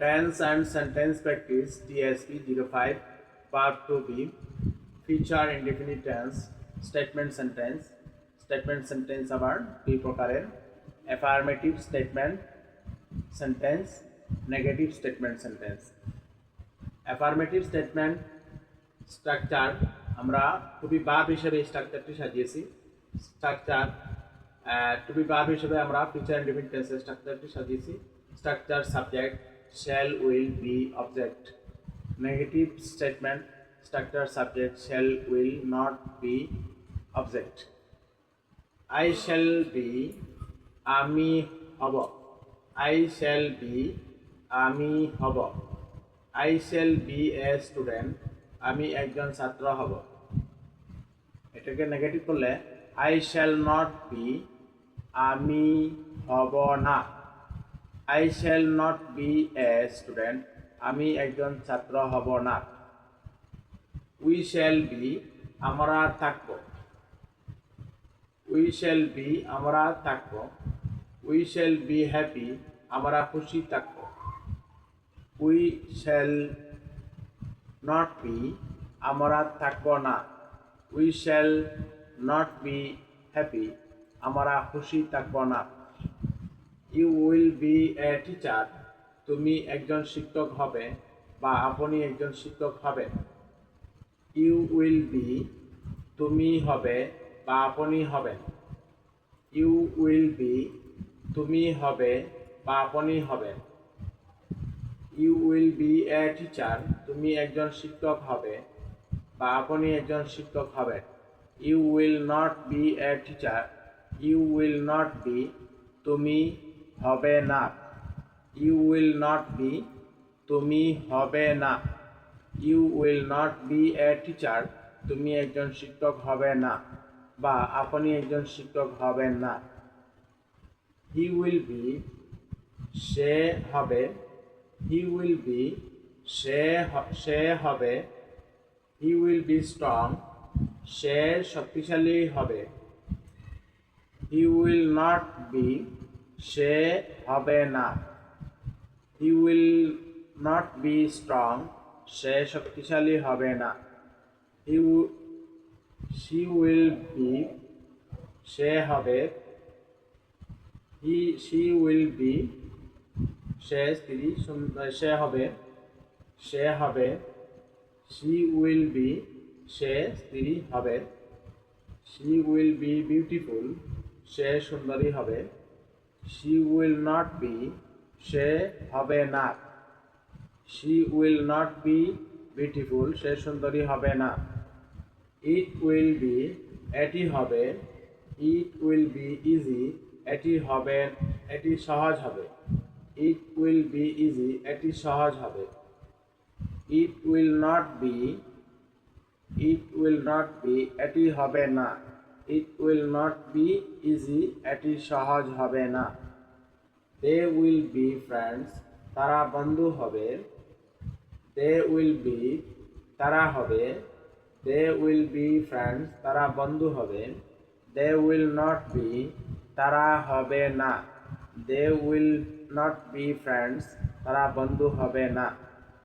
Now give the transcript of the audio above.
Tense and Sentence Practice TSP 05 Part 2b Feature Indefinite Tense Statement Sentence আবার দুই প্রকারের Affirmative Statement Sentence Negative Statement Sentence Affirmative Statement Structure আমরা to be verb হিসেবে স্ট্রাকচারটি সাজিয়েছি structure to be verb হিসেবে আমরা feature indefinite tense স্ট্রাকচারটি সাজিয়েছি structure subject shall will be object negative statement structure subject shall will not be object I shall be আমি হব I shall be আমি হব I shall be a student আমি একজন ছাত্র হব এটাকে নেগেটিভ করলে I shall not be আমি হব না I shall not be a student আমি একজন ছাত্র হব না We shall be আমরা থাকব We shall be আমরা থাকব We shall be happy আমরা খুশি থাকব We shall not be আমরা থাকব না We shall not be happy আমরা খুশি থাকব না You will be a teacher তুমি একজন শিক্ষক হবে বা আপনি একজন শিক্ষক হবেন You will be তুমি হবে বা আপনি হবেন You will be তুমি হবে বা আপনি হবেন You will be a teacher তুমি একজন শিক্ষক হবে বা আপনি একজন শিক্ষক হবেন You will not be a teacher You will not be তুমি হবে না You will not be তুমি হবে না You will not be a teacher তুমি একজন শিক্ষক হবে না বা আপনি একজন শিক্ষক হবেন না He will be সে হবে He will be সে হবে He will be strong সে শক্তিশালী হবে He will not be সে হবে না He will not be strong সে শক্তিশালী হবে না She will be সে হবে She will be সে স্ত্রী সে হবে She will be সে স্ত্রী হবে She will be beautiful সে সুন্দরী হবে She will not be সে হবে না She will not be beautiful সে সুন্দরী হবে না It will be এটি হবে It will be easy এটি হবে এটি সহজ হবে It will be easy এটি সহজ হবে It will not be এটি হবে না It will not be easy এটি সহজ হবে না They will be friends তারা বন্ধু হবে They will be তারা হবে They will be friends তারা বন্ধু হবে They will not be তারা হবে না They will not be friends তারা বন্ধু হবে না